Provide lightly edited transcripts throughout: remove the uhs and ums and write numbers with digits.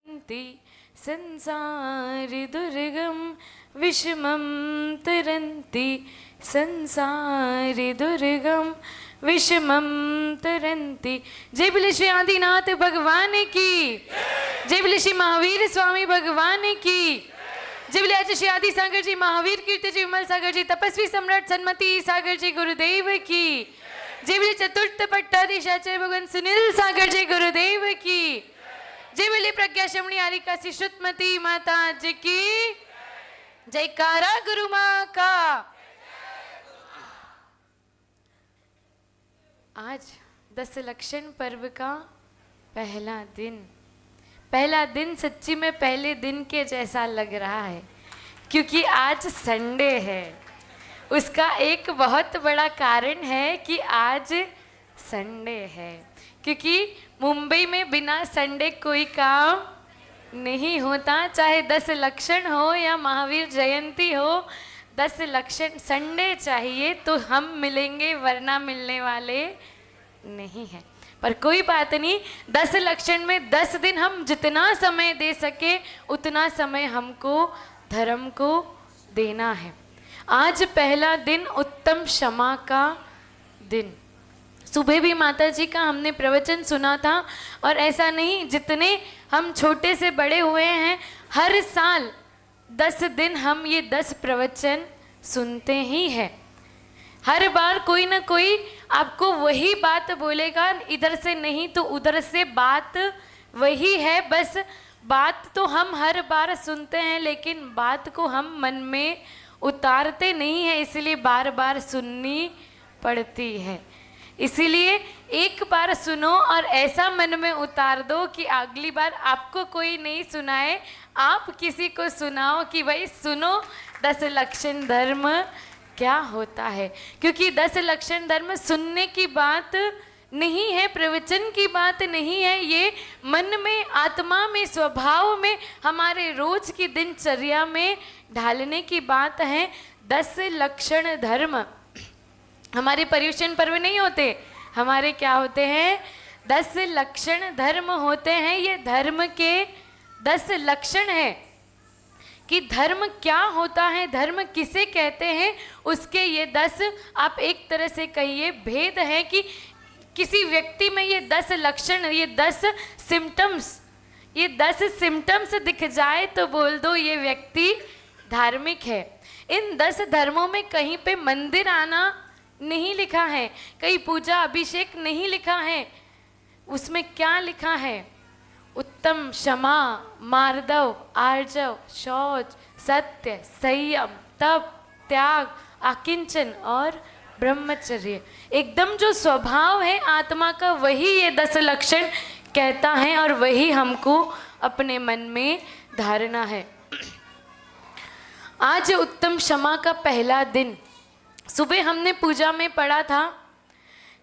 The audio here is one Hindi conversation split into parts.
संसार दुर्गम विषमं तरन्ति संसार दुर्गम विषमं तरन्ति। जय बोले श्री आदिनाथ भगवान की, जय बोले श्री महावीर स्वामी भगवान की, जय बोले आचार्य श्री आदि सागर जी, महावीर कीर्ति जी, विमल सागर जी, तपस्वी सम्राट सन्मति सागर जी गुरुदेव की, जय बोले चतुर्थ पट्टाधीश आचार्य भगवान सुनील सागर जी गुरुदेव की, जय बोले प्रज्ञा शमणी आरिका श्रुतमती माता जी की, जयकारा गुरु माँ का। आज 10 लक्षण पर्व का पहला दिन सच्ची में पहले दिन के जैसा लग रहा है, क्योंकि आज संडे है। उसका एक बहुत बड़ा कारण है कि आज संडे है, क्योंकि मुंबई में बिना संडे कोई काम नहीं होता। चाहे 10 लक्षण हो या महावीर जयंती हो, 10 लक्षण संडे चाहिए तो हम मिलेंगे, वरना मिलने वाले नहीं हैं। पर कोई बात नहीं, 10 लक्षण में 10 दिन हम जितना समय दे सके उतना समय हमको धर्म को देना है। आज पहला दिन उत्तम क्षमा का दिन। सुबह भी माता जी का हमने प्रवचन सुना था, और ऐसा नहीं, जितने हम छोटे से बड़े हुए हैं हर साल 10 दिन हम ये 10 प्रवचन सुनते ही हैं। हर बार कोई ना कोई आपको वही बात बोलेगा, इधर से नहीं तो उधर से बात वही है। बस बात तो हम हर बार सुनते हैं, लेकिन बात को हम मन में उतारते नहीं हैं, इसलिए बार बार सुननी पड़ती है। इसीलिए एक बार सुनो और ऐसा मन में उतार दो कि अगली बार आपको कोई नहीं सुनाए, आप किसी को सुनाओ कि भाई सुनो 10 लक्षण धर्म क्या होता है। क्योंकि 10 लक्षण धर्म सुनने की बात नहीं है, प्रवचन की बात नहीं है, ये मन में, आत्मा में, स्वभाव में, हमारे रोज की दिनचर्या में ढालने की बात है। 10 लक्षण धर्म हमारे पर्युषण पर्व नहीं होते, हमारे क्या होते हैं? 10 लक्षण धर्म होते हैं। ये धर्म के 10 लक्षण हैं कि धर्म क्या होता है, धर्म किसे कहते हैं, उसके ये 10, आप एक तरह से कहिए भेद है कि किसी व्यक्ति में ये 10 लक्षण, ये 10 सिम्टम्स दिख जाए तो बोल दो ये व्यक्ति धार्मिक है। इन 10 धर्मों में कहीं पे मंदिर आना नहीं लिखा है, कहीं पूजा अभिषेक नहीं लिखा है। उसमें क्या लिखा है? उत्तम, क्षमा, मार्दव, आर्जव, शौच, सत्य, संयम, तप, त्याग, आकिंचन और ब्रह्मचर्य। एकदम जो स्वभाव है आत्मा का, वही ये 10 लक्षण कहता है, और वही हमको अपने मन में धारना है। आज उत्तम क्षमा का पहला दिन। सुबह हमने पूजा में पढ़ा था,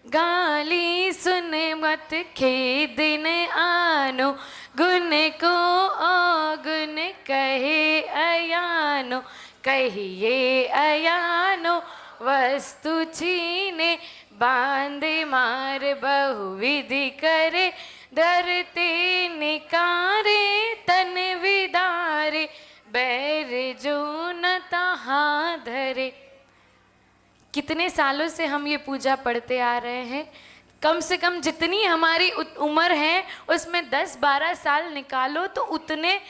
गाली सुने मत खेद न आनो, गुण को अवगुण कहे अयानो, कहिए अयानो वस्तु छीने, बांधे मार बहुविधि करे, डरते निकारे तन विदारे, बैर जो न तहाँ धरे। कितने सालों से हम ये पूजा पढ़ते आ रहे हैं। कम से कम जितनी हमारी उम्र है उसमें 10-12 साल निकालो तो उतने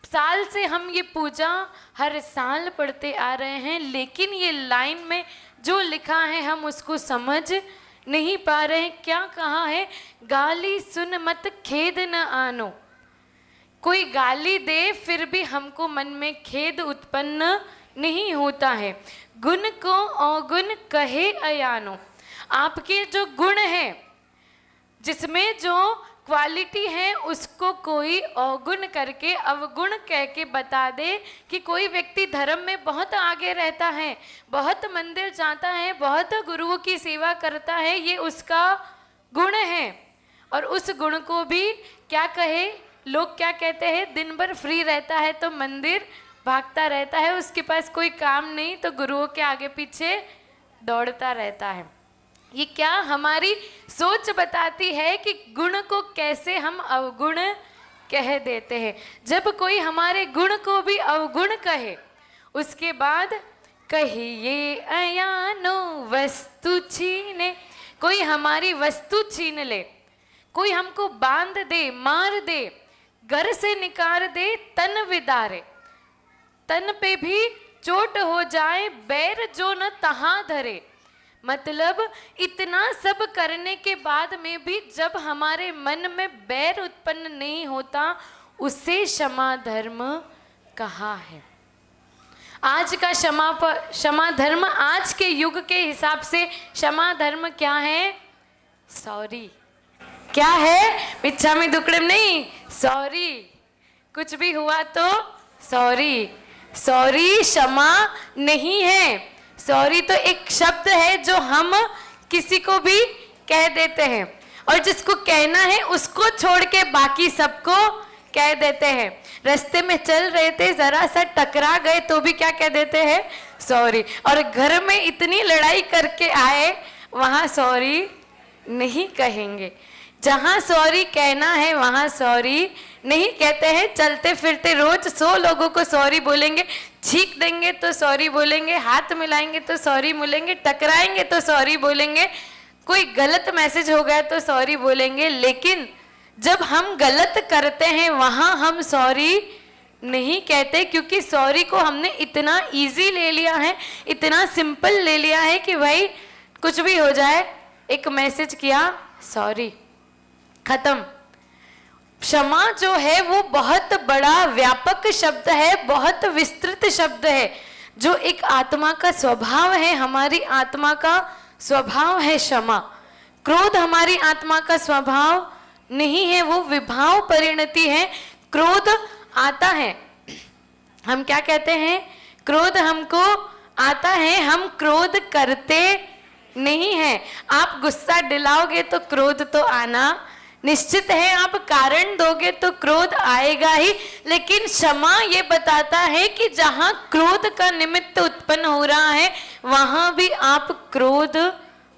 साल से हम ये पूजा हर साल पढ़ते आ रहे हैं। लेकिन ये लाइन में जो लिखा है हम उसको समझ नहीं पा रहे हैं। क्या कहा है? गाली सुन मत खेद न आनो। कोई गाली दे फिर भी हमको मन में खेद उत्पन्न नहीं होता है। गुण को अवगुण कहे अयानो। आपके जो गुण है, जिसमें जो क्वालिटी है, उसको कोई अवगुण करके, अवगुण कह के बता दे कि कोई व्यक्ति धर्म में बहुत आगे रहता है, बहुत मंदिर जाता है, बहुत गुरुओं की सेवा करता है, ये उसका गुण है। और उस गुण को भी क्या कहे? लोग क्या कहते हैं? दिन भर फ्री रहता है तो मंदिर भागता रहता है, उसके पास कोई काम नहीं तो गुरुओं के आगे पीछे दौड़ता रहता है। ये क्या हमारी सोच बताती है कि गुण को कैसे हम अवगुण कह देते हैं। जब कोई हमारे गुण को भी अवगुण कहे, उसके बाद कहिए अयानो वस्तु छीने। कोई हमारी वस्तु छीन ले, कोई हमको बांध दे, मार दे, घर से निकाल दे, तन विदारे, तन पे भी चोट हो जाए, बैर जो न तहां धरे। मतलब इतना सब करने के बाद में भी जब हमारे मन में बैर उत्पन्न नहीं होता, उसे क्षमा धर्म कहा है। आज का क्षमा धर्म, आज के युग के हिसाब से क्षमा धर्म क्या है? सॉरी। क्या है? मिच्छामि दुक्कड़म नहीं, सॉरी। कुछ भी हुआ तो सॉरी। सॉरी क्षमा नहीं है। सॉरी तो एक शब्द है जो हम किसी को भी कह देते हैं, और जिसको कहना है उसको छोड़ के बाकी सबको कह देते हैं। रास्ते में चल रहे थे, जरा सा टकरा गए तो भी क्या कह देते हैं? सॉरी। और घर में इतनी लड़ाई करके आए, वहां सॉरी नहीं कहेंगे। जहां सॉरी कहना है वहां सॉरी नहीं कहते हैं। चलते फिरते रोज 100 लोगों को सॉरी बोलेंगे, छींक देंगे तो सॉरी बोलेंगे, हाथ मिलाएंगे तो सॉरी बोलेंगे, टकराएंगे तो सॉरी बोलेंगे, कोई गलत मैसेज हो गया तो सॉरी बोलेंगे। लेकिन जब हम गलत करते हैं वहां हम सॉरी नहीं कहते, क्योंकि सॉरी को हमने इतना इजी ले लिया है, इतना सिंपल ले लिया है कि भाई कुछ भी हो जाए, एक मैसेज किया सॉरी, खत्म। क्षमा जो है वो बहुत बड़ा व्यापक शब्द है, बहुत विस्तृत शब्द है, जो एक आत्मा का स्वभाव है। हमारी आत्मा का स्वभाव है क्षमा। क्रोध हमारी आत्मा का स्वभाव नहीं है, वो विभाव परिणति है। क्रोध आता है, हम क्या कहते हैं? क्रोध हमको आता है, हम क्रोध करते नहीं है। आप गुस्सा दिलाओगे तो क्रोध तो आना निश्चित है, आप कारण दोगे तो क्रोध आएगा ही। लेकिन क्षमा ये बताता है कि जहां क्रोध का निमित्त उत्पन्न हो रहा है वहां भी आप क्रोध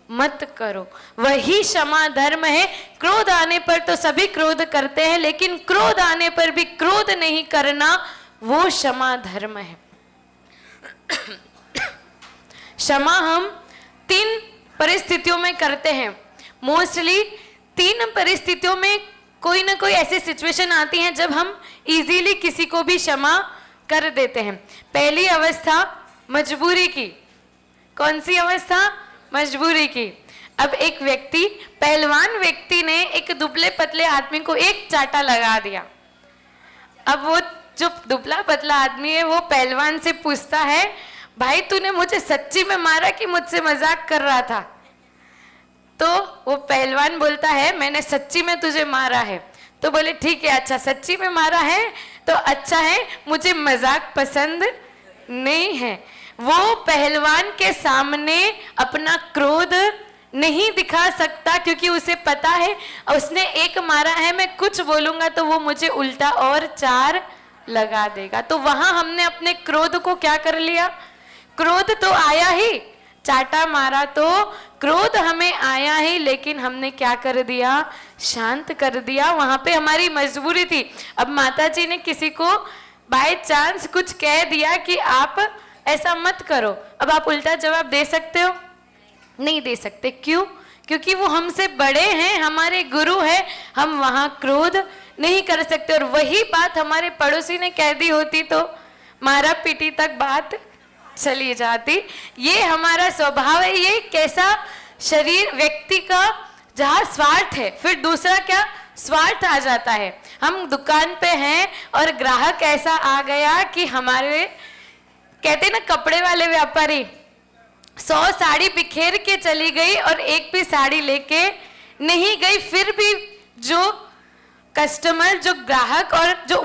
मत करो। वही क्षमा धर्म है। क्रोध आने पर तो सभी क्रोध करते हैं, लेकिन क्रोध आने पर भी क्रोध नहीं करना, वो क्षमा धर्म है। क्षमा हम 3 परिस्थितियों में करते हैं। मोस्टली 3 परिस्थितियों में कोई ना कोई ऐसी सिचुएशन आती है जब हम इजीली किसी को भी क्षमा कर देते हैं। पहली अवस्था मजबूरी की। कौन सी अवस्था? मजबूरी की। अब एक व्यक्ति, पहलवान व्यक्ति ने एक दुबले पतले आदमी को एक चाटा लगा दिया। अब वो जो दुबला पतला आदमी है वो पहलवान से पूछता है, भाई तूने मुझे सच्ची में मारा कि मुझसे मजाक कर रहा था? तो वो पहलवान बोलता है, मैंने सच्ची में तुझे मारा है। तो बोले ठीक है, अच्छा सच्ची में मारा है तो अच्छा है, मुझे मजाक पसंद नहीं है। वो पहलवान के सामने अपना क्रोध नहीं दिखा सकता, क्योंकि उसे पता है उसने एक मारा है, मैं कुछ बोलूंगा तो वो मुझे उल्टा और 4 लगा देगा। तो वहां हमने अपने क्रोध को क्या कर लिया? क्रोध तो आया ही, चाटा मारा तो क्रोध हमें आया ही, लेकिन हमने क्या कर दिया? शांत कर दिया। वहां पे हमारी मजबूरी थी। अब माता जी ने किसी को बाय चांस कुछ कह दिया कि आप ऐसा मत करो, अब आप उल्टा जवाब दे सकते हो? नहीं दे सकते। क्यों? क्योंकि वो हमसे बड़े हैं, हमारे गुरु हैं, हम वहां क्रोध नहीं कर सकते। और वही बात हमारे पड़ोसी ने कह दी होती तो मारा पीटी तक बात चली जाती। ये हमारा स्वभाव है। ये कैसा शरीर व्यक्ति का जहाँ स्वार्थ है, फिर दूसरा क्या? स्वार्थ आ जाता है। हम दुकान पे हैं और ग्राहक ऐसा आ गया कि हमारे, कहते ना कपड़े वाले व्यापारी, 100 साड़ी बिखेर के चली गई और एक भी साड़ी लेके नहीं गई। फिर भी जो कस्टमर, जो ग्राहक और जो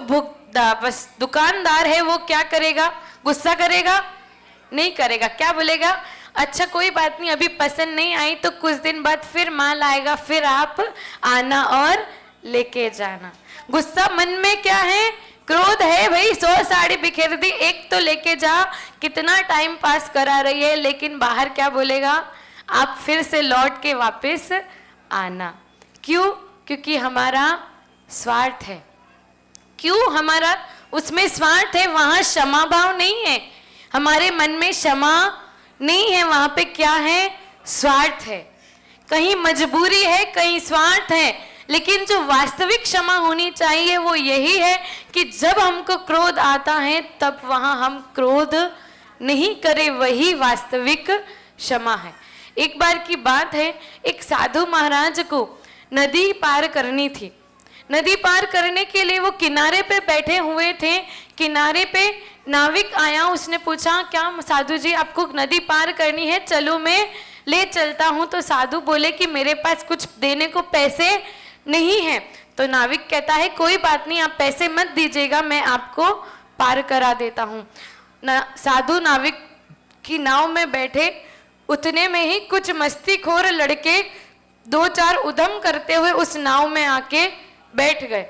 दुकानदार है वो क्या करेगा? गुस्सा करेगा? नहीं करेगा। क्या बोलेगा? अच्छा कोई बात नहीं, अभी पसंद नहीं आई तो कुछ दिन बाद फिर माल आएगा, फिर आप आना और लेके जाना। गुस्सा मन में क्या है? क्रोध है। भाई 100 साड़ी बिखेर दी, एक तो लेके जा, कितना टाइम पास करा रही है। लेकिन बाहर क्या बोलेगा? आप फिर से लौट के वापस आना। क्यों? क्योंकि हमारा स्वार्थ है। क्यों? हमारा उसमें स्वार्थ है, वहां क्षमा भाव नहीं है। हमारे मन में क्षमा नहीं है, वहां पे क्या है? स्वार्थ है। कहीं मजबूरी है, कहीं स्वार्थ है। लेकिन जो वास्तविक क्षमा होनी चाहिए वो यही है कि जब हमको क्रोध आता है तब वहां हम क्रोध नहीं करें, वही वास्तविक क्षमा है। एक बार की बात है, एक साधु महाराज को नदी पार करनी थी। नदी पार करने के लिए वो किनारे पे बैठे हुए थे। किनारे पे नाविक आया, उसने पूछा, क्या साधु जी आपको नदी पार करनी है? चलो मैं ले चलता हूँ। तो साधु बोले कि मेरे पास कुछ देने को पैसे नहीं है। तो नाविक कहता है कोई बात नहीं, आप पैसे मत दीजिएगा, मैं आपको पार करा देता हूँ। साधु नाविक की नाव में बैठे, उतने में ही कुछ मस्तीखोर लड़के दो चार उधम करते हुए उस नाव में आके बैठ गए।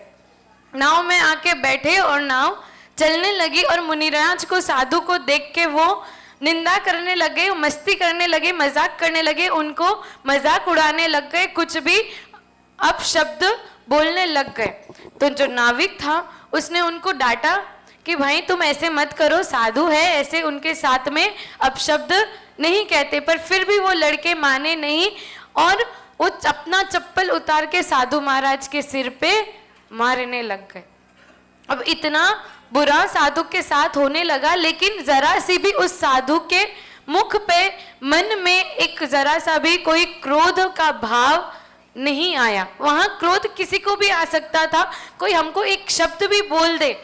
नाव में आके बैठे और नाव चलने लगी और मुनिराज को, साधु को देख के वो निंदा करने लगे, मस्ती करने लगे, मजाक करने लगे, उनको मजाक उड़ाने लग गए, कुछ भी अपशब्द बोलने लग गए। तो जो नाविक था उसने उनको डांटा कि भाई तुम ऐसे मत करो, साधु है, ऐसे उनके साथ में अपशब्द नहीं कहते। पर फिर भी वो लड़के माने नहीं और वो अपना चप्पल उतार के साधु महाराज के सिर पे मारने लग गए। अब इतना बुरा साधु के साथ होने लगा, लेकिन जरा सी भी उस साधु के मुख पे, मन में एक जरा सा भी कोई क्रोध का भाव नहीं आया। वहां क्रोध किसी को भी आ सकता था, कोई हमको एक शब्द भी बोल दे,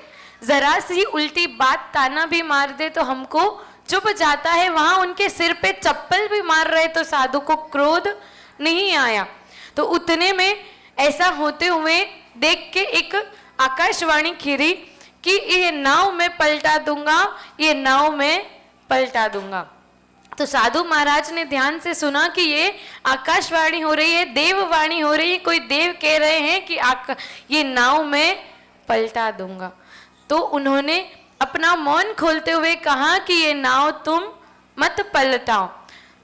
जरा सी उल्टी बात, ताना भी मार दे तो हमको चुप जाता है। वहां उनके सिर पे चप्पल भी मार रहे तो साधु को क्रोध नहीं आया। तो उतने में ऐसा होते हुए देख के एक आकाशवाणी खीरी कि ये नाव में पलटा दूंगा, ये नाव में पलटा दूंगा। तो साधु महाराज ने ध्यान से सुना कि ये आकाशवाणी हो रही है, देववाणी हो रही है, कोई देव कह रहे हैं कि ये नाव में पलटा दूंगा। तो उन्होंने अपना मौन खोलते हुए कहा कि ये नाव तुम मत पलटाओ।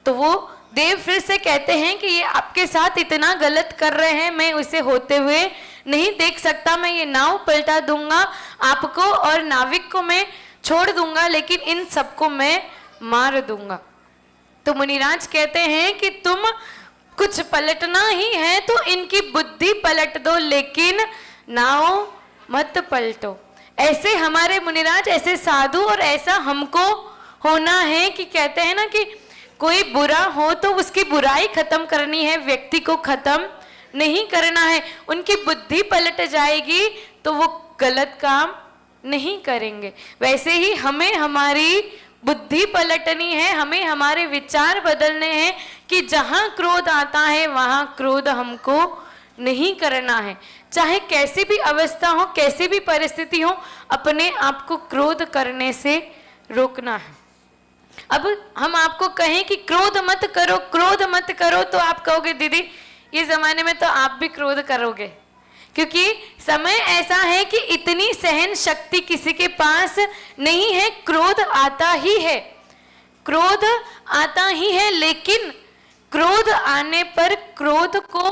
तो वो देव फिर से कहते हैं कि ये आपके साथ इतना गलत कर रहे हैं, मैं उसे होते हुए नहीं देख सकता, मैं ये नाव पलटा दूंगा, आपको और नाविक को मैं छोड़ दूंगा, लेकिन इन सबको मैं मार दूंगा। तो मुनिराज कहते हैं कि तुम कुछ पलटना ही है तो इनकी बुद्धि पलट दो, लेकिन नाव मत पलटो। ऐसे हमारे मुनिराज, ऐसे साधु, और ऐसा हमको होना है कि कहते हैं ना कि कोई बुरा हो तो उसकी बुराई खत्म करनी है, व्यक्ति को खत्म नहीं करना है। उनकी बुद्धि पलट जाएगी तो वो गलत काम नहीं करेंगे। वैसे ही हमें हमारी बुद्धि पलटनी है, हमें हमारे विचार बदलने हैं कि जहां क्रोध आता है वहां क्रोध हमको नहीं करना है। चाहे कैसी भी अवस्था हो, कैसी भी परिस्थिति हो, अपने आप को क्रोध करने से रोकना है। अब हम आपको कहें कि क्रोध मत करो, क्रोध मत करो, तो आप कहोगे दीदी ये जमाने में तो आप भी क्रोध करोगे, क्योंकि समय ऐसा है कि इतनी सहन शक्ति किसी के पास नहीं है। क्रोध आता ही है, क्रोध आता ही है, लेकिन क्रोध आने पर क्रोध को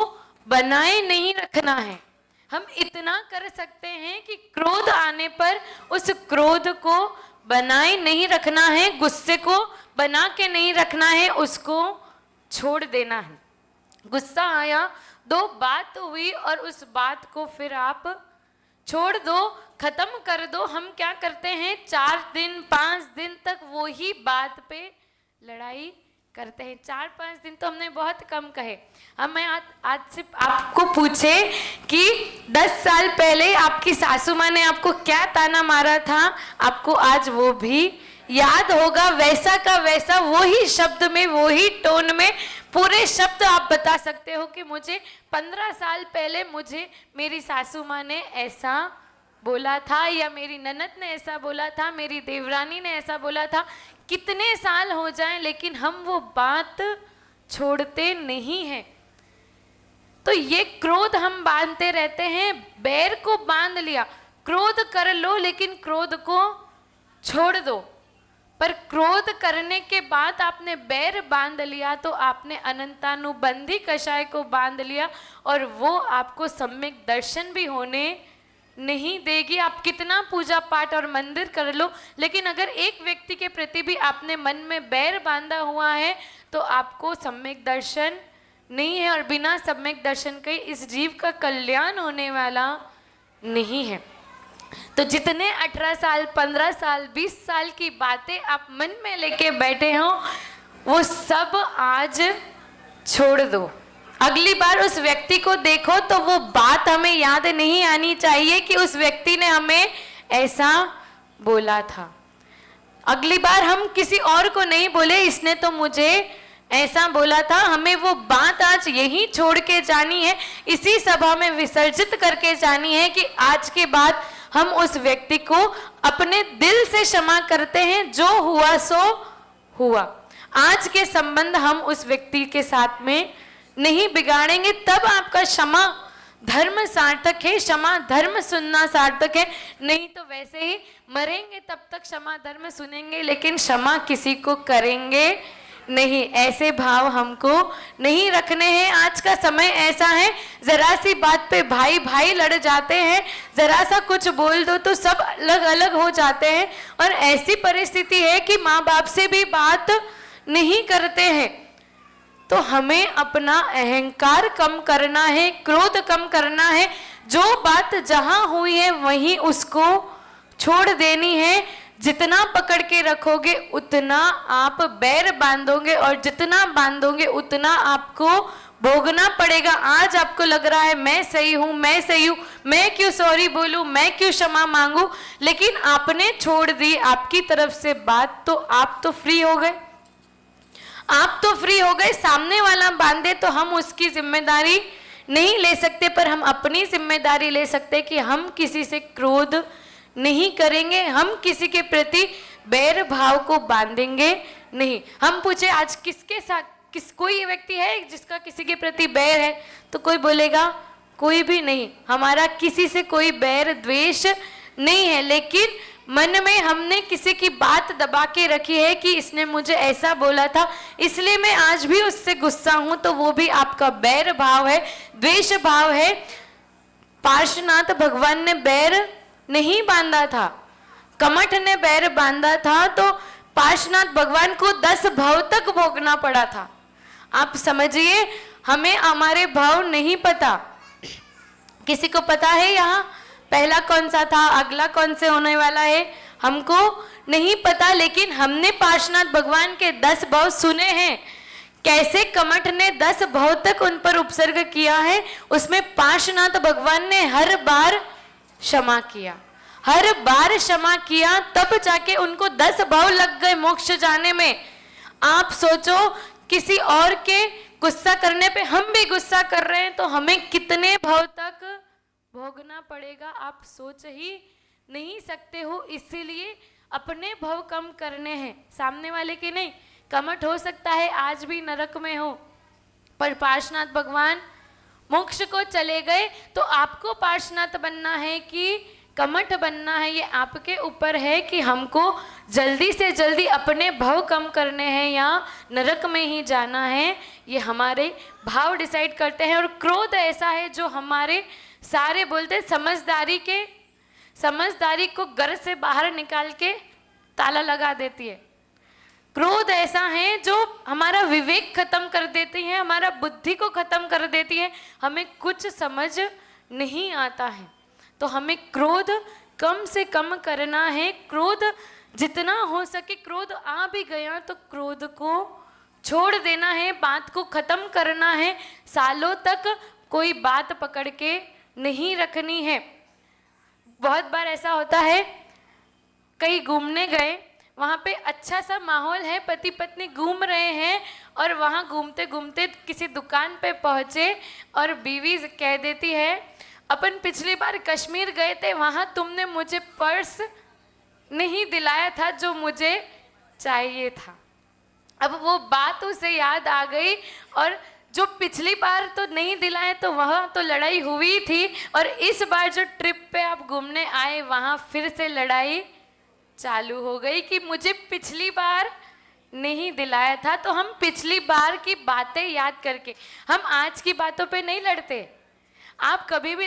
बनाए नहीं रखना है। हम इतना कर सकते हैं कि क्रोध आने पर उस क्रोध को बनाए नहीं रखना है, गुस्से को बना के नहीं रखना है, उसको छोड़ देना है। गुस्सा आया, दो बात हुई और उस बात को फिर आप छोड़ दो, खत्म कर दो। हम क्या करते हैं, 4 दिन 5 दिन तक वो ही बात पे लड़ाई करते हैं। 4-5 दिन तो हमने बहुत कम कहे। हम मैं आज से आपको पूछे कि 10 साल पहले आपकी सासू माँ ने आपको क्या ताना मारा था, आपको आज वो भी याद होगा। वैसा का वैसा, वो ही शब्द में, वो ही टोन में, पूरे शब्द आप बता सकते हो कि मुझे 15 साल पहले मुझे मेरी सासू माँ ने ऐसा बोला था, या मेरी ननद ने ऐसा बोला था, मेरी देवरानी ने ऐसा बोला था। कितने साल हो जाएं लेकिन हम वो बात छोड़ते नहीं हैं। तो ये क्रोध हम बांधते रहते हैं, बैर को बांध लिया। क्रोध कर लो लेकिन क्रोध को छोड़ दो। पर क्रोध करने के बाद आपने बैर बांध लिया तो आपने अनंतानुबंधी कषाय को बांध लिया, और वो आपको सम्यक दर्शन भी होने नहीं देगी। आप कितना पूजा पाठ और मंदिर कर लो, लेकिन अगर एक व्यक्ति के प्रति भी आपने मन में बैर बांधा हुआ है तो आपको सम्यक दर्शन नहीं है, और बिना सम्यक दर्शन के इस जीव का कल्याण होने वाला नहीं है। तो जितने 18 साल, 15 साल, 20 साल की बातें आप मन में लेके बैठे हो, वो सब आज छोड़ दो। अगली बार उस व्यक्ति को देखो तो वो बात हमें याद नहीं आनी चाहिए कि उस व्यक्ति ने हमें ऐसा बोला था। अगली बार हम किसी और को नहीं बोले इसने तो मुझे ऐसा बोला था। हमें वो बात आज यही छोड़ के जानी है, इसी सभा में विसर्जित करके जानी है कि आज के बाद हम उस व्यक्ति को अपने दिल से क्षमा करते हैं। जो हुआ सो हुआ। आज के संबंध हम उस व्यक्ति के साथ में नहीं बिगाड़ेंगे, तब आपका क्षमा धर्म सार्थक है। क्षमा धर्म सुनना सार्थक है। नहीं तो वैसे ही मरेंगे तब तक क्षमा धर्म सुनेंगे, लेकिन क्षमा किसी को करेंगे नहीं। ऐसे भाव हमको नहीं रखने हैं। आज का समय ऐसा है, जरा सी बात पे भाई भाई लड़ जाते हैं, जरा सा कुछ बोल दो तो सब अलग अलग हो जाते हैं। और ऐसी परिस्थिति है कि माँ बाप से भी बात नहीं करते हैं। तो हमें अपना अहंकार कम करना है, क्रोध कम करना है। जो बात जहां हुई है वहीं उसको छोड़ देनी है। जितना पकड़ के रखोगे उतना आप बैर बांधोगे, और जितना बांधोगे उतना आपको भोगना पड़ेगा। आज आपको लग रहा है मैं सही हूं, मैं सही हूं, मैं क्यों सॉरी बोलूं, मैं क्यों क्षमा मांगू, लेकिन आपने छोड़ दी आपकी तरफ से बात, तो आप तो फ्री हो गए। आप तो फ्री हो गए। सामने वाला बांधे तो हम उसकी जिम्मेदारी नहीं ले सकते, पर हम अपनी जिम्मेदारी ले सकते कि हम किसी से क्रोध नहीं करेंगे, हम किसी के प्रति बैर भाव को बांधेंगे नहीं। हम पूछे आज किसके साथ कोई व्यक्ति है जिसका किसी के प्रति बैर है, तो कोई बोलेगा कोई भी नहीं, हमारा किसी से कोई बैर द्वेष नहीं है। लेकिन मन में हमने किसी की बात दबा के रखी है कि इसने मुझे ऐसा बोला था इसलिए मैं आज भी उससे गुस्सा हूं, तो वो भी आपका बैर भाव है, द्वेष भाव है। पार्श्वनाथ भगवान ने बैर नहीं बांधा था, कमठ ने बैर बांधा था, तो पार्श्वनाथ भगवान को 10 भाव तक भोगना पड़ा था। आप समझिए, हमें हमारे भाव नहीं पता। किसी को पता है यहाँ पहला कौन सा था, अगला कौन से होने वाला है, हमको नहीं पता। लेकिन हमने पार्श्वनाथ भगवान के 10 भाव सुने हैं। कैसे कमठ ने 10 भाव तक उन पर उपसर्ग किया है, उसमें पार्श्वनाथ भगवान ने हर बार क्षमा किया, हर बार क्षमा किया, तब जाके उनको 10 भाव लग गए मोक्ष जाने में। आप सोचो, किसी और के गुस्सा करने पे हम भी गुस्सा कर रहे हैं, तो हमें कितने भाव तक भोगना पड़ेगा, आप सोच ही नहीं सकते हो। इसीलिए अपने भाव कम करने हैं, सामने वाले के नहीं। कमठ हो सकता है आज भी नरक में हो, पर पार्श्वनाथ भगवान मोक्ष को चले गए, तो आपको पार्श्वनाथ बनना है कि कमठ बनना है, ये आपके ऊपर है कि हमको जल्दी से जल्दी अपने भाव कम करने हैं या नरक में ही जाना है। ये हमारे भाव डिसाइड करते हैं। और क्रोध ऐसा है जो हमारे सारे बोलते समझदारी को घर से बाहर निकाल के ताला लगा देती है। क्रोध ऐसा है जो हमारा विवेक खत्म कर देती है, हमारा बुद्धि को खत्म कर देती है, हमें कुछ समझ नहीं आता है। तो हमें क्रोध कम से कम करना है। क्रोध जितना हो सके, क्रोध आ भी गया तो क्रोध को छोड़ देना है, बात को खत्म करना है। सालों तक कोई बात पकड़ के नहीं रखनी है। बहुत बार ऐसा होता है, कहीं घूमने गए, वहाँ पे अच्छा सा माहौल है, पति पत्नी घूम रहे हैं, और वहाँ घूमते घूमते किसी दुकान पे पहुँचे और बीवी कह देती है, अपन पिछली बार कश्मीर गए थे, वहाँ तुमने मुझे पर्स नहीं दिलाया था जो मुझे चाहिए था। अब वो बात उसे याद आ गई, और जो पिछली बार तो नहीं दिलाए तो वहाँ तो लड़ाई हुई थी, और इस बार जो ट्रिप पे आप घूमने आए वहाँ फिर से लड़ाई चालू हो गई कि मुझे पिछली बार नहीं दिलाया था। तो हम पिछली बार की बातें याद करके, हम आज की बातों पे नहीं लड़ते। आप कभी भी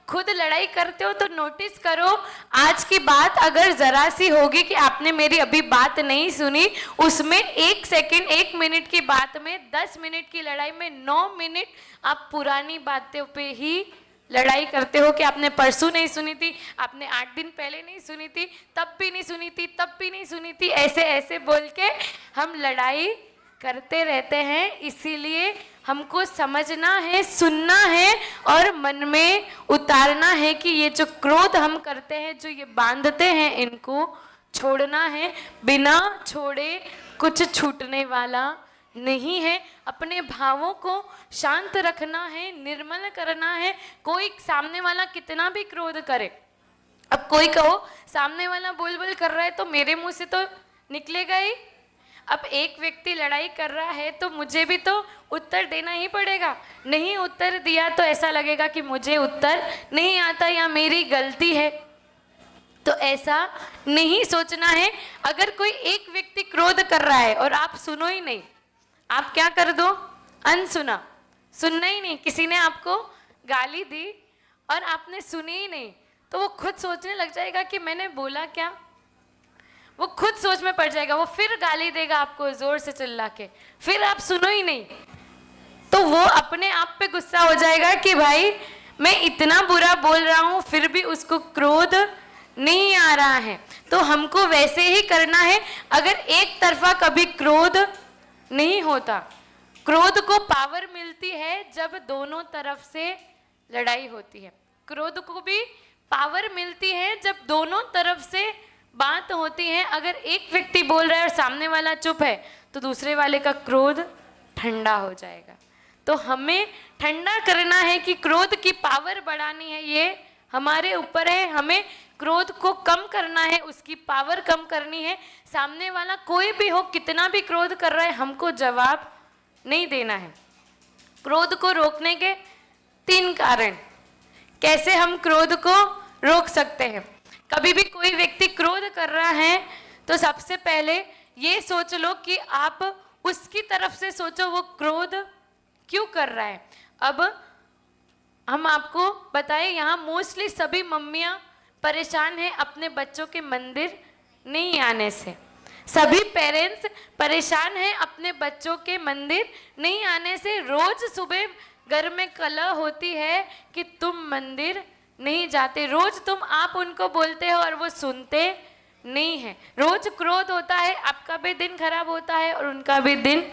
खुद लड़ाई करते हो तो नोटिस करो, आज की बात अगर जरा सी होगी कि आपने मेरी अभी बात नहीं सुनी, उसमें 1 सेकंड 1 मिनट की बात में 10 मिनट की लड़ाई में 9 मिनट आप पुरानी बातों पे ही लड़ाई करते हो कि आपने परसों नहीं सुनी थी, आपने 8 दिन पहले नहीं सुनी थी, तब भी नहीं सुनी थी, तब भी नहीं सुनी थी, ऐसे ऐसे बोल के हम लड़ाई करते रहते हैं। इसीलिए हमको समझना है, सुनना है और मन में उतारना है कि ये जो क्रोध हम करते हैं, जो ये बांधते हैं, इनको छोड़ना है। बिना छोड़े कुछ छूटने वाला नहीं है। अपने भावों को शांत रखना है, निर्मल करना है। कोई सामने वाला कितना भी क्रोध करे, अब कोई कहो सामने वाला बोल बोल कर रहा है तो मेरे मुंह से तो निकलेगा ही। अब एक व्यक्ति लड़ाई कर रहा है तो मुझे भी तो उत्तर देना ही पड़ेगा। नहीं उत्तर दिया तो ऐसा लगेगा कि मुझे उत्तर नहीं आता या मेरी गलती है। तो ऐसा नहीं सोचना है। अगर कोई एक व्यक्ति क्रोध कर रहा है और आप सुनो ही नहीं, आप क्या कर दो, अनसुना, सुनना ही नहीं। किसी ने आपको गाली दी और आपने सुनी ही नहीं, तो वो खुद सोचने लग जाएगा कि मैंने बोला क्या। वो खुद सोच में पड़ जाएगा, वो फिर गाली देगा आपको जोर से चिल्ला के, फिर आप सुनो ही नहीं, तो वो अपने आप पे गुस्सा हो जाएगा कि भाई मैं इतना बुरा बोल रहा हूँ फिर भी उसको क्रोध नहीं आ रहा है। तो हमको वैसे ही करना है। अगर एक तरफा कभी क्रोध नहीं होता, क्रोध को पावर मिलती है जब दोनों तरफ से लड़ाई होती है। क्रोध को भी पावर मिलती है जब दोनों तरफ से बात होती है। अगर एक व्यक्ति बोल रहा है और सामने वाला चुप है तो दूसरे वाले का क्रोध ठंडा हो जाएगा। तो हमें ठंडा करना है कि क्रोध की पावर बढ़ानी है, ये हमारे ऊपर है। हमें क्रोध को कम करना है, उसकी पावर कम करनी है। सामने वाला कोई भी हो, कितना भी क्रोध कर रहा है, हमको जवाब नहीं देना है। क्रोध को रोकने के 3 कारण, कैसे हम क्रोध को रोक सकते हैं। कभी भी कोई व्यक्ति क्रोध कर रहा है तो सबसे पहले ये सोच लो कि आप उसकी तरफ से सोचो वो क्रोध क्यों कर रहा है। अब हम आपको बताएं, यहाँ मोस्टली सभी मम्मियाँ परेशान हैं अपने बच्चों के मंदिर नहीं आने से। सभी पेरेंट्स परेशान हैं अपने बच्चों के मंदिर नहीं आने से। रोज सुबह घर में कलह होती है कि तुम मंदिर नहीं जाते। रोज आप उनको बोलते हो और वो सुनते नहीं है। रोज क्रोध होता है, आपका भी दिन खराब होता है और उनका भी दिन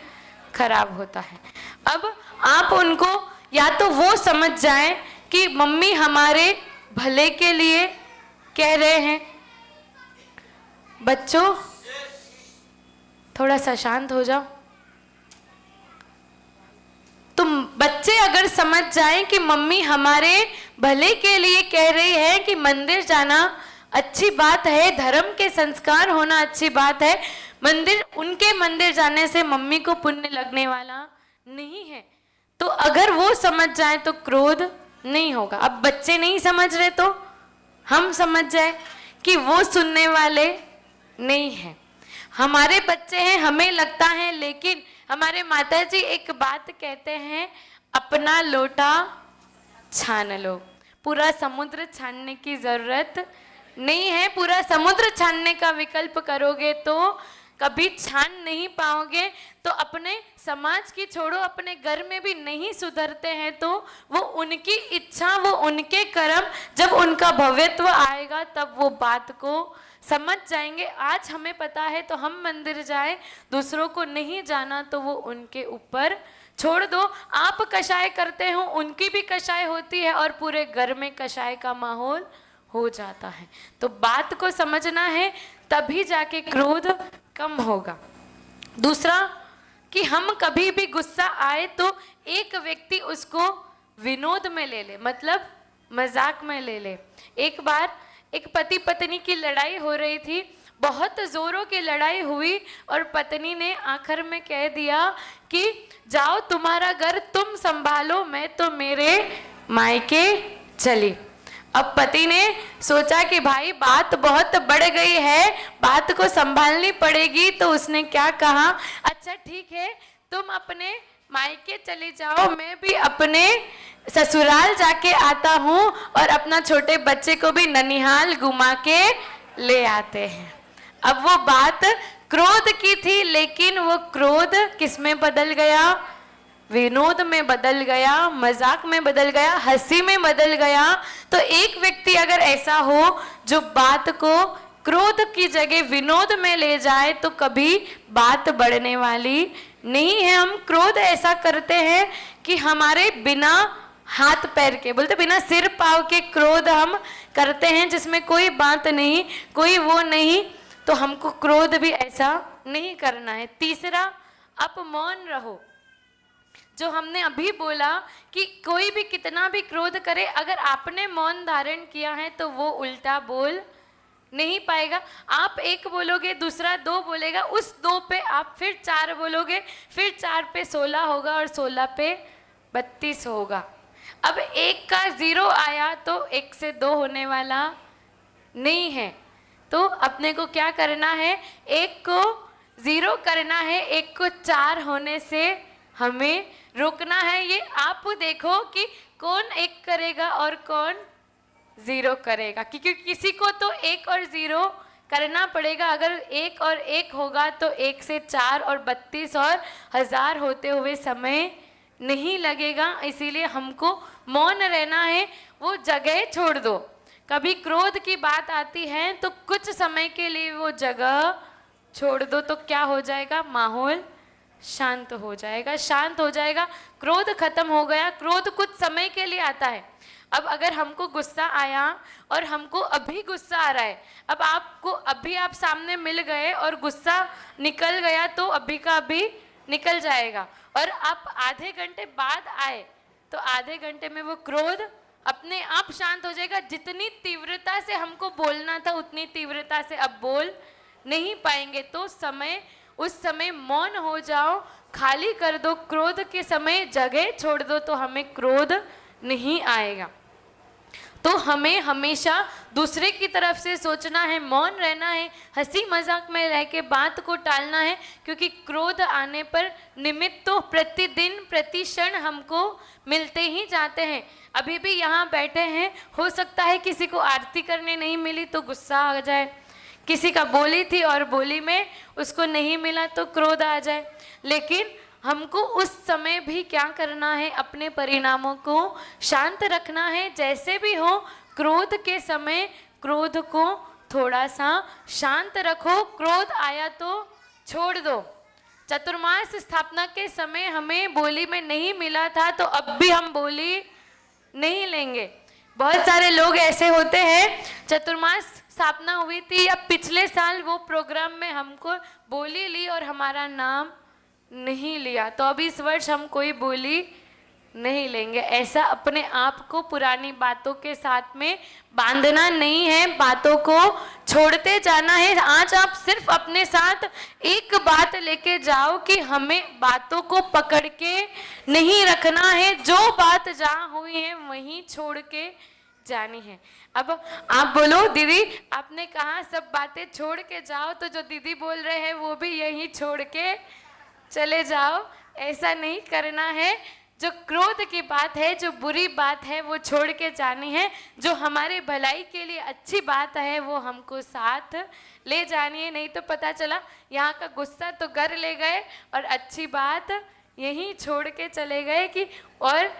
खराब होता है। अब आप उनको या तो वो समझ जाएं कि मम्मी हमारे भले के लिए कह रहे हैं। बच्चों थोड़ा सा शांत हो जाओ। तुम बच्चे अगर समझ जाएं कि मम्मी हमारे भले के लिए कह रही है कि मंदिर जाना अच्छी बात है, धर्म के संस्कार होना अच्छी बात है, मंदिर, उनके मंदिर जाने से मम्मी को पुण्य लगने वाला नहीं है, तो अगर वो समझ जाए तो क्रोध नहीं होगा। अब बच्चे नहीं समझ रहे तो हम समझ जाए कि वो सुनने वाले नहीं है। हमारे बच्चे हैं, हमें लगता है, लेकिन हमारे माताजी एक बात कहते हैं, अपना लोटा छान लो। पूरा समुद्र छानने की जरूरत नहीं है। पूरा समुद्र छानने का विकल्प करोगे तो कभी छान नहीं पाओगे। तो अपने समाज की छोड़ो, अपने घर में भी नहीं सुधरते हैं तो वो उनकी इच्छा, वो उनके कर्म, जब उनका भव्यत्व आएगा तब वो बात को समझ जाएंगे। आज हमें पता है तो हम मंदिर जाएं, दूसरों को नहीं जाना तो वो उनके ऊपर छोड़ दो। आप कषाय करते हो, उनकी भी कषाय होती है और पूरे घर में कषाय का माहौल हो जाता है। तो बात को समझना है, तभी जाके क्रोध कम होगा। दूसरा कि हम कभी भी गुस्सा आए तो एक व्यक्ति उसको विनोद में ले ले, मतलब मजाक में ले ले। एक बार एक पति पत्नी की लड़ाई हो रही थी, बहुत जोरों की लड़ाई हुई और पत्नी ने आखिर में कह दिया कि जाओ तुम्हारा घर तुम संभालो, मैं तो मेरे मायके चली। अब पति ने सोचा कि भाई बात बहुत बढ़ गई है, बात को संभालनी पड़ेगी, तो उसने क्या कहा, अच्छा ठीक है तुम अपने मायके चले जाओ, मैं भी अपने ससुराल जाके आता हूँ और अपना छोटे बच्चे को भी ननिहाल घुमा के ले आते हैं। अब वो बात क्रोध की थी, लेकिन वो क्रोध किस में बदल गया? विनोद में बदल गया, मजाक में बदल गया, हंसी में बदल गया। तो एक व्यक्ति अगर ऐसा हो जो बात को क्रोध की जगह विनोद में ले जाए तो कभी बात बढ़ने वाली नहीं है। हम क्रोध ऐसा करते हैं कि हमारे बिना हाथ पैर के, बोलते बिना सिर पाव के क्रोध हम करते हैं, जिसमें कोई बात नहीं, कोई वो नहीं। तो हमको क्रोध भी ऐसा नहीं करना है। तीसरा, आप मौन रहो। जो हमने अभी बोला कि कोई भी कितना भी क्रोध करे, अगर आपने मौन धारण किया है तो वो उल्टा बोल नहीं पाएगा। आप एक बोलोगे, दूसरा दो बोलेगा, उस दो पे आप फिर चार बोलोगे, फिर चार पे 16 होगा और 16 पे 32 होगा। अब एक का 0 आया तो एक से 2 होने वाला नहीं है। तो अपने को क्या करना है? एक को 0 करना है, एक को 4 होने से हमें रोकना है। ये आप देखो कि कौन 1 करेगा और कौन 0 करेगा, क्योंकि किसी को तो 1 और 0 करना पड़ेगा। अगर 1 और 1 होगा तो 1 से 4 और 32 और 1000 होते हुए समय नहीं लगेगा। इसीलिए हमको मौन रहना है। वो जगह छोड़ दो। कभी क्रोध की बात आती है तो कुछ समय के लिए वो जगह छोड़ दो, तो क्या हो जाएगा? माहौल शांत हो जाएगा, शांत हो जाएगा, क्रोध खत्म हो गया। क्रोध कुछ समय के लिए आता है। अब अगर हमको गुस्सा आया और हमको अभी गुस्सा आ रहा है, अब आपको अभी आप सामने मिल गए और गुस्सा निकल गया तो अभी का अभी निकल जाएगा। और आप आधे घंटे बाद आए तो आधे घंटे में वो क्रोध अपने आप शांत हो जाएगा। जितनी तीव्रता से हमको बोलना था उतनी तीव्रता से अब बोल नहीं पाएंगे। तो उस समय मौन हो जाओ, खाली कर दो। क्रोध के समय जगह छोड़ दो तो हमें क्रोध नहीं आएगा। तो हमें हमेशा दूसरे की तरफ से सोचना है, मौन रहना है, हंसी मजाक में रह के बात को टालना है, क्योंकि क्रोध आने पर निमित्त तो प्रतिदिन प्रति क्षण हमको मिलते ही जाते हैं। अभी भी यहाँ बैठे हैं, हो सकता है किसी को आरती करने नहीं मिली तो गुस्सा आ जाए, किसी का बोली थी और बोली में उसको नहीं मिला तो क्रोध आ जाए। लेकिन हमको उस समय भी क्या करना है? अपने परिणामों को शांत रखना है। जैसे भी हो, क्रोध के समय क्रोध को थोड़ा सा शांत रखो। क्रोध आया तो छोड़ दो। चतुर्मास स्थापना के समय हमें बोली में नहीं मिला था तो अब भी हम बोली नहीं लेंगे। बहुत सारे लोग ऐसे होते हैं, चतुर्मास स्थापना हुई थी या पिछले साल वो प्रोग्राम में हमको बोली ली और हमारा नाम नहीं लिया, तो अब इस वर्ष हम कोई बोली नहीं लेंगे। ऐसा अपने आप को पुरानी बातों के साथ में बांधना नहीं है, बातों को छोड़ते जाना है। आज आप सिर्फ अपने साथ एक बात लेके जाओ कि हमें बातों को पकड़ के नहीं रखना है। जो बात जहाँ हुई है वहीं छोड़ के जानी है। अब आप बोलो दीदी, आपने कहा सब बातें छोड़ के जाओ, तो जो दीदी बोल रहे हैं वो भी यहीं छोड़ के चले जाओ। ऐसा नहीं करना है। जो क्रोध की बात है, जो बुरी बात है वो छोड़ के जानी है। जो हमारे भलाई के लिए अच्छी बात है वो हमको साथ ले जानी है। नहीं तो पता चला यहाँ का गुस्सा तो घर ले गए और अच्छी बात यहीं छोड़ के चले गए कि और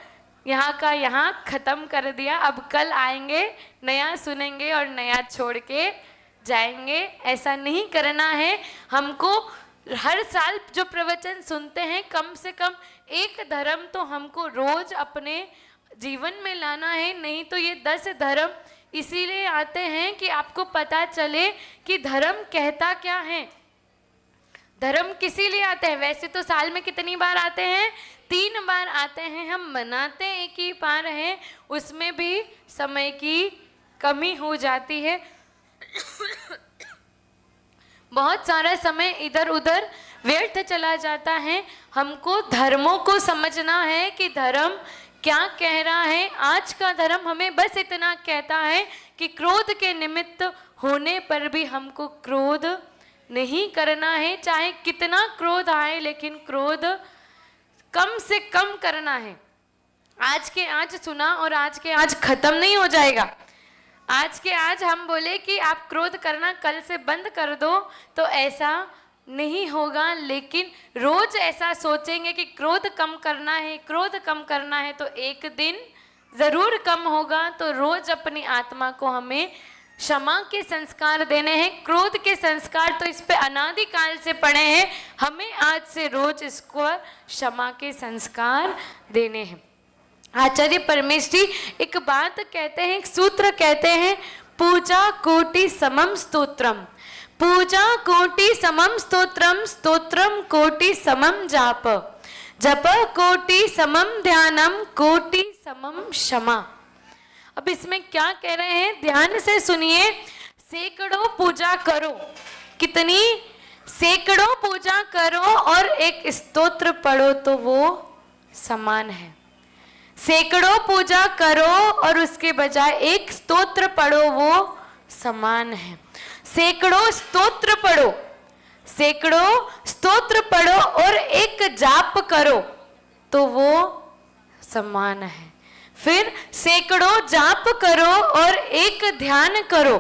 यहाँ का यहाँ ख़त्म कर दिया। अब कल आएंगे, नया सुनेंगे और नया छोड़ के जाएंगे। ऐसा नहीं करना है। हमको हर साल जो प्रवचन सुनते हैं, कम से कम एक धर्म तो हमको रोज अपने जीवन में लाना है। नहीं तो ये 10 धर्म इसीलिए आते हैं कि आपको पता चले कि धर्म कहता क्या है। धर्म किसी लिए आते हैं? वैसे तो साल में कितनी बार आते हैं? 3 बार आते हैं। हम मनाते एक ही बार हैं, उसमें भी समय की कमी हो जाती है। बहुत सारा समय इधर उधर व्यर्थ चला जाता है। हमको धर्मों को समझना है कि धर्म क्या कह रहा है। आज का धर्म हमें बस इतना कहता है कि क्रोध के निमित्त होने पर भी हमको क्रोध नहीं करना है। चाहे कितना क्रोध आए, लेकिन क्रोध कम से कम करना है। आज के आज सुना और आज के आज खत्म नहीं हो जाएगा। आज के आज हम बोले कि आप क्रोध करना कल से बंद कर दो, तो ऐसा नहीं होगा। लेकिन रोज ऐसा सोचेंगे कि क्रोध कम करना है, क्रोध कम करना है, तो एक दिन जरूर कम होगा। तो रोज अपनी आत्मा को हमें क्षमा के संस्कार देने हैं। क्रोध के संस्कार तो इस पे अनादिकाल से पड़े हैं, हमें आज से रोज इसको क्षमा के संस्कार देने हैं। आचार्य परमेश जी एक बात कहते हैं, एक सूत्र कहते हैं, पूजा कोटि समम स्तोत्रम, पूजा कोटि समम स्तोत्रम, स्तोत्रम कोटि समम जाप, जप कोटि समम ध्यानम, कोटि समम क्षमा। अब इसमें क्या कह रहे हैं, ध्यान से सुनिए। सैकड़ों पूजा करो, कितनी? सैकड़ों पूजा करो और एक स्तोत्र पढ़ो तो वो समान है। सैकड़ों पूजा करो और उसके बजाय एक स्तोत्र पढ़ो, वो समान है। सैकड़ों स्तोत्र पढ़ो, सैकड़ों स्तोत्र पढ़ो और एक जाप करो तो वो समान है। फिर सैकड़ों जाप करो और एक ध्यान करो,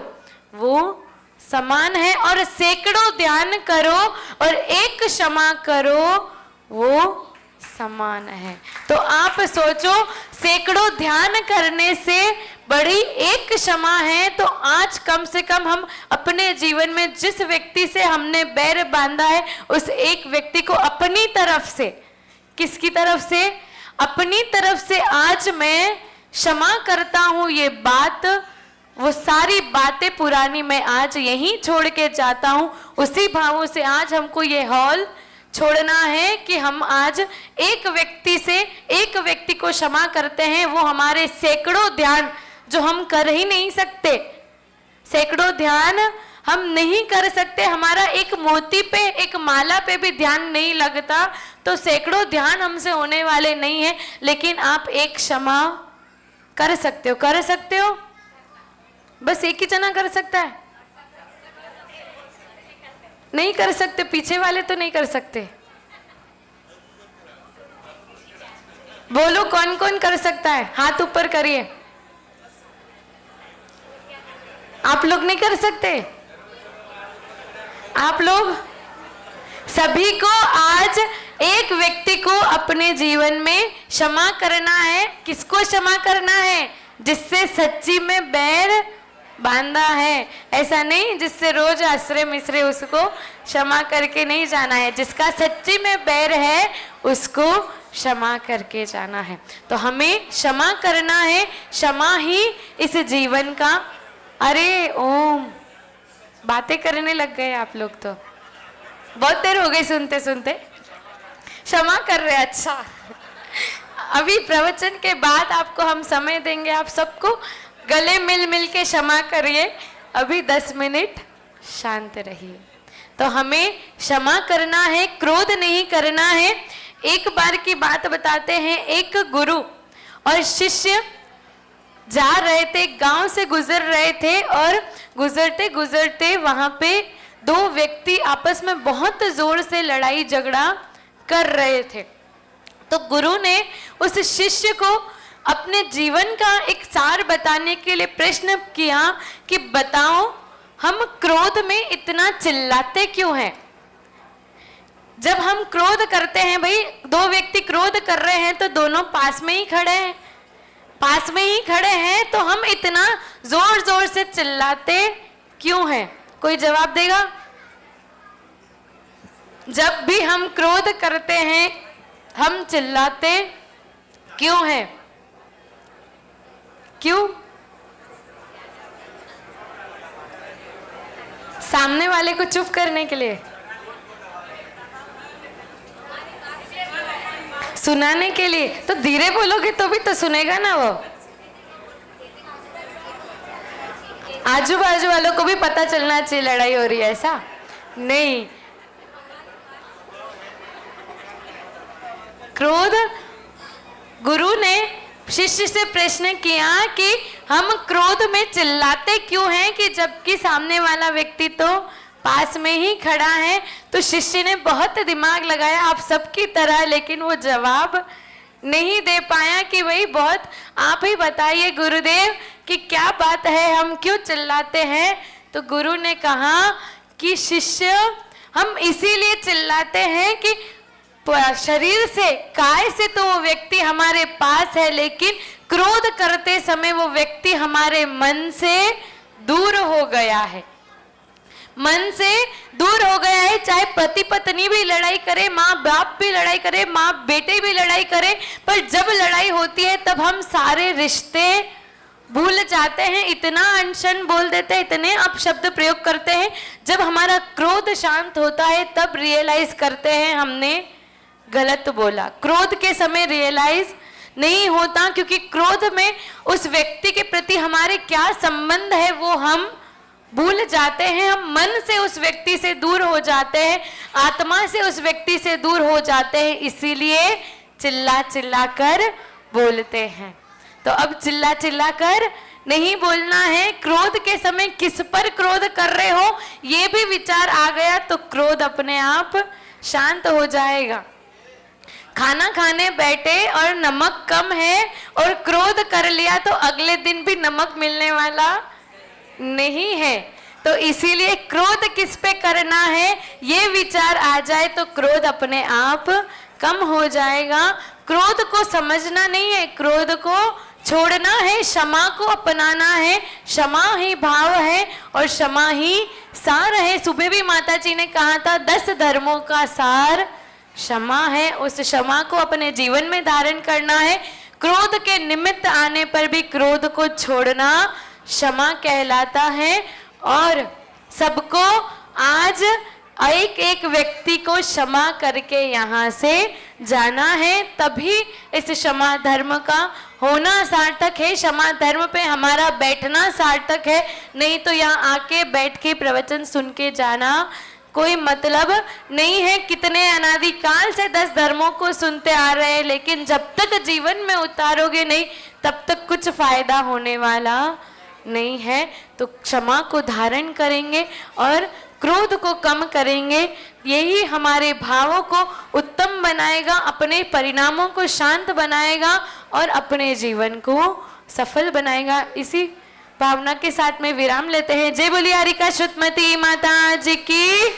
वो समान है। और सैकड़ों ध्यान करो और एक क्षमा करो, वो समान है। तो आप सोचो, सैकड़ों ध्यान करने से बड़ी एक क्षमा है। तो आज कम से कम हम अपने जीवन में जिस व्यक्ति से हमने बैर बांधा है, उस एक व्यक्ति को अपनी तरफ से, किसकी तरफ से? अपनी तरफ से आज मैं क्षमा करता हूं। ये बात, वो सारी बातें पुरानी मैं आज यहीं छोड़ के जाता हूं। उसी भावों से आज हमको ये हॉल छोड़ना है कि हम आज एक व्यक्ति से, एक व्यक्ति को क्षमा करते हैं। वो हमारे सैकड़ों ध्यान जो हम कर ही नहीं सकते, सैकड़ों ध्यान हम नहीं कर सकते, हमारा एक मोती पे, एक माला पे भी ध्यान नहीं लगता, तो सैकड़ों ध्यान हमसे होने वाले नहीं है। लेकिन आप एक क्षमा कर सकते हो, कर सकते हो। बस एक ही जना कर सकता है, नहीं कर सकते, पीछे वाले तो नहीं कर सकते। बोलो कौन कौन कर सकता है, हाथ ऊपर करिए। आप लोग नहीं कर सकते? आप लोग सभी को आज एक व्यक्ति को अपने जीवन में क्षमा करना है। किसको क्षमा करना है? जिससे सच्ची में बैर बांधा है। ऐसा नहीं जिससे रोज आश्रय मिश्रे, उसको क्षमा करके नहीं जाना है। जिसका सच्ची में बैर है उसको क्षमा करके जाना है। तो हमें क्षमा करना है, क्षमा ही इस जीवन का। अरे ओम, बातें करने लग गए आप लोग, तो बहुत देर हो गई सुनते सुनते। क्षमा कर रहे, अच्छा। अभी प्रवचन के बाद आपको हम समय देंगे, आप सबको गले मिल मिल के क्षमा करिए। अभी 10 मिनट शांत रहिए। तो हमें क्षमा करना है, क्रोध नहीं करना है। एक बार की बात बताते हैं, एक गुरु और शिष्य जा रहे थे, गांव से गुजर रहे थे, और गुजरते गुजरते वहां पे 2 व्यक्ति आपस में बहुत जोर से लड़ाई झगड़ा कर रहे थे। तो गुरु ने उस शिष्य को अपने जीवन का एक सार बताने के लिए प्रश्न किया कि बताओ, हम क्रोध में इतना चिल्लाते क्यों हैं? जब हम क्रोध करते हैं, भाई 2 व्यक्ति क्रोध कर रहे हैं तो दोनों पास में ही खड़े हैं, पास में ही खड़े हैं, तो हम इतना जोर जोर से चिल्लाते क्यों हैं? कोई जवाब देगा? जब भी हम क्रोध करते हैं हम चिल्लाते क्यों हैं? क्यों? सामने वाले को चुप करने के लिए, सुनाने के लिए। तो धीरे बोलोगे तो भी तो सुनेगा ना वो। आजू बाजू वालों को भी पता चलना चाहिए लड़ाई हो रही है, ऐसा नहीं। क्रोध, गुरु ने शिष्य से प्रश्न किया कि हम क्रोध में चिल्लाते क्यों हैं, कि जबकि सामने वाला व्यक्ति तो पास में ही खड़ा है। तो शिष्य ने बहुत दिमाग लगाया आप सबकी तरह, लेकिन वो जवाब नहीं दे पाया कि वही बहुत, आप ही बताइए गुरुदेव कि क्या बात है, हम क्यों चिल्लाते हैं। तो गुरु ने कहा कि शिष्य, हम इसीलिए चिल्लाते हैं कि शरीर से, काय से तो वो व्यक्ति हमारे पास है, लेकिन क्रोध करते समय वो व्यक्ति हमारे मन से दूर हो गया है। मन से दूर हो गया है। चाहे पति पत्नी भी लड़ाई करे, माँ बाप भी लड़ाई करे, माँ बेटे भी लड़ाई करे, पर जब लड़ाई होती है तब हम सारे रिश्ते भूल जाते हैं, इतना अनशन बोल देते हैं, इतने अपशब्द प्रयोग करते हैं। जब हमारा क्रोध शांत होता है तब रियलाइज करते हैं हमने गलत बोला। क्रोध के समय रियलाइज नहीं होता, क्योंकि क्रोध में उस व्यक्ति के प्रति हमारे क्या संबंध है वो हम भूल जाते हैं। हम मन से उस व्यक्ति से दूर हो जाते हैं, आत्मा से उस व्यक्ति से दूर हो जाते हैं, इसीलिए चिल्ला चिल्ला कर बोलते हैं। तो अब चिल्ला चिल्ला कर नहीं बोलना है। क्रोध के समय किस पर क्रोध कर रहे हो ये भी विचार आ गया तो क्रोध अपने आप शांत हो जाएगा। खाना खाने बैठे और नमक कम है और क्रोध कर लिया तो अगले दिन भी नमक मिलने वाला नहीं है। तो इसीलिए क्रोध किस पे करना है ये विचार आ जाए तो क्रोध अपने आप कम हो जाएगा। क्रोध को समझना नहीं है, क्रोध को छोड़ना है, क्षमा को अपनाना है। क्षमा ही भाव है और क्षमा ही सार है। सुबह भी माता जी ने कहा था 10 धर्मों का सार क्षमा है। उस क्षमा को अपने जीवन में धारण करना है। क्रोध के निमित्त आने पर भी क्रोध को छोड़ना क्षमा कहलाता है। और सबको आज एक एक व्यक्ति को क्षमा करके यहाँ से जाना है, तभी इस क्षमा धर्म का होना सार्थक है। क्षमा धर्म पे हमारा बैठना सार्थक है, नहीं तो यहाँ आके बैठ के प्रवचन सुन के जाना कोई मतलब नहीं है। कितने अनादिकाल से 10 धर्मों को सुनते आ रहे हैं, लेकिन जब तक जीवन में उतारोगे नहीं तब तक कुछ फायदा होने वाला नहीं है। तो क्षमा को धारण करेंगे और क्रोध को कम करेंगे, यही हमारे भावों को उत्तम बनाएगा, अपने परिणामों को शांत बनाएगा और अपने जीवन को सफल बनाएगा। इसी भावना के साथ में विराम लेते हैं। जय बोलिए हरिका श्रुतमती माता जी की।